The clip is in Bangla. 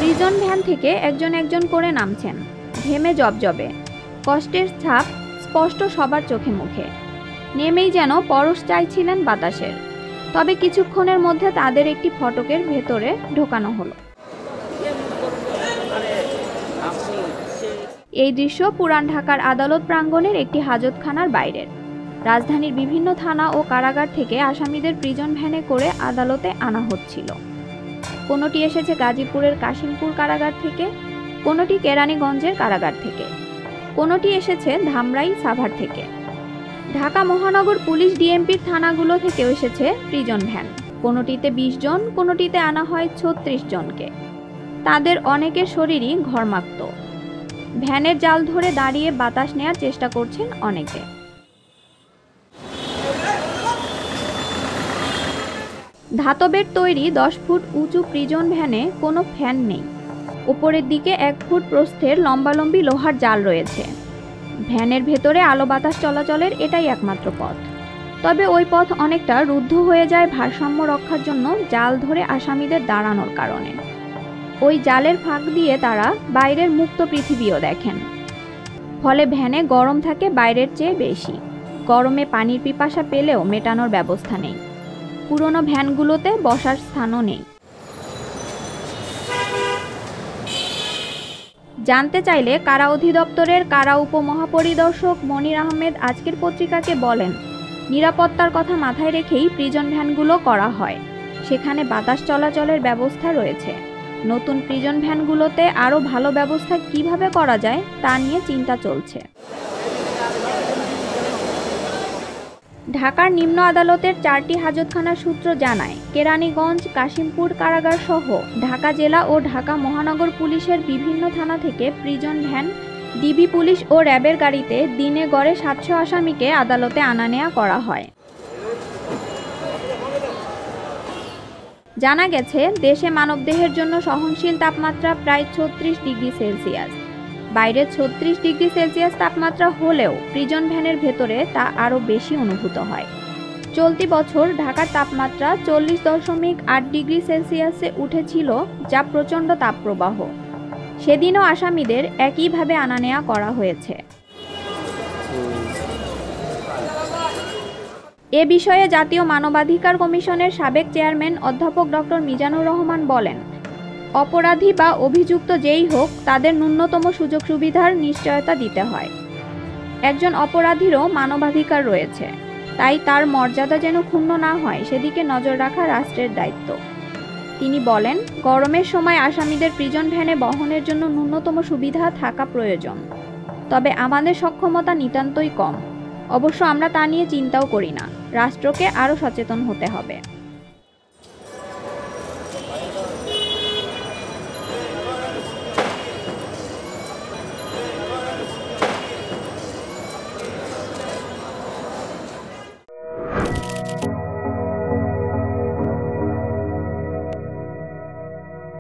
প্রিজন ভ্যান থেকে একজন একজন করে নামছেন, ঘেমে জবজবে, কষ্টের ছাপ স্পষ্ট সবার চোখে মুখে। নেমেই যেন পরশ চাইছিলেন বাতাসের। তবে কিছুক্ষণের মধ্যে তাদের একটি ফটকের ভেতরে ঢোকানো হলো। এই দৃশ্য পুরান ঢাকার আদালত প্রাঙ্গণের একটি হাজতখানার বাইরের। রাজধানীর বিভিন্ন থানা ও কারাগার থেকে আসামিদের প্রিজন ভ্যানে করে আদালতে আনা হচ্ছিল। কোনোটি এসেছে গাজীপুরের কাশিমপুর কারাগার থেকে, কোনোটি কেরানীগঞ্জের কারাগার থেকে, কোনোটি এসেছে ধামরাই সাভার থেকে। ঢাকা মহানগর পুলিশ ডিএমপির থানাগুলো থেকেও এসেছে প্রিজন ভ্যান। কোনোটিতে 20 জন, কোনোটিতে আনা হয় 36 জনকে। তাদের অনেকের শরীরই ঘর্মাক্ত। ভ্যানের জাল ধরে দাঁড়িয়ে বাতাস নেয়ার চেষ্টা করছেন অনেকে। ধাতবের তৈরি 10 ফুট উঁচু প্রিজন ভ্যানে কোনো ফ্যান নেই। উপরের দিকে 1 ফুট প্রস্থের লম্বালম্বি লোহার জাল রয়েছে। ভ্যানের ভেতরে আলো বাতাস চলাচলের এটাই একমাত্র পথ। তবে ওই পথ অনেকটা রুদ্ধ হয়ে যায় ভারসাম্য রক্ষার জন্য জাল ধরে আসামিদের দাঁড়ানোর কারণে। ওই জালের ফাঁক দিয়ে তারা বাইরের মুক্ত পৃথিবীও দেখেন। ফলে ভ্যানে গরম থাকে বাইরের চেয়ে বেশি। গরমে পানির পিপাসা পেলেও মেটানোর ব্যবস্থা নেই। পুরনো ভ্যানগুলোতে বসার স্থানও নেই। জানতে চাইলে কারা অধিদপ্তরের কারা উপমহাপরিদর্শক মনির আহমেদ আজকের পত্রিকাকে বলেন, নিরাপত্তার কথা মাথায় রেখেই প্রিজন ভ্যানগুলো করা হয়। সেখানে বাতাস চলাচলের ব্যবস্থা রয়েছে। নতুন প্রিজন ভ্যানগুলোতে আরও ভালো ব্যবস্থা কিভাবে করা যায় তা নিয়ে চিন্তা চলছে। ঢাকার নিম্ন আদালতের 4টি হাজতখানার সূত্র জানায়, কেরানীগঞ্জ, কাশিমপুর কারাগার সহ ঢাকা জেলা ও ঢাকা মহানগর পুলিশের বিভিন্ন থানা থেকে প্রিজন ভ্যান, ডিবি পুলিশ ও র্যাবের গাড়িতে দিনে গড়ে 700 আসামিকে আদালতে আনা নেয়া করা হয়। জানা গেছে, দেশে মানবদেহের জন্য সহনশীল তাপমাত্রা প্রায় 36 ডিগ্রি সেলসিয়াস। বাইরে 36 ডিগ্রি সেলসিয়াস তাপমাত্রা হলেও প্রিজন ভ্যানের ভেতরে তা আরও বেশি অনুভূত হয়। চলতি বছর ঢাকার তাপমাত্রা 40.8 ডিগ্রি সেলসিয়াসে উঠেছিল, যা প্রচণ্ড তাপপ্রবাহ। সেদিনও আসামিদের একইভাবে আনা নেয়া করা হয়েছে। এ বিষয়ে জাতীয় মানবাধিকার কমিশনের সাবেক চেয়ারম্যান অধ্যাপক ডক্টর মিজানুর রহমান বলেন, অপরাধী বা অভিযুক্ত যেই হোক তাদের ন্যূনতম সুযোগ সুবিধার নিশ্চয়তা দিতে হয়। একজন অপরাধীরও মানবাধিকার রয়েছে, তাই তার মর্যাদা যেন ক্ষুণ্ণ না হয় সেদিকে নজর রাখা রাষ্ট্রের দায়িত্ব। তিনি বলেন, গরমের সময় আসামিদের প্রিজন ভ্যানে বহনের জন্য ন্যূনতম সুবিধা থাকা প্রয়োজন। তবে আমাদের সক্ষমতা নিতান্তই কম। অবশ্য আমরা তা নিয়ে চিন্তাও করি না। রাষ্ট্রকে আরও সচেতন হতে হবে।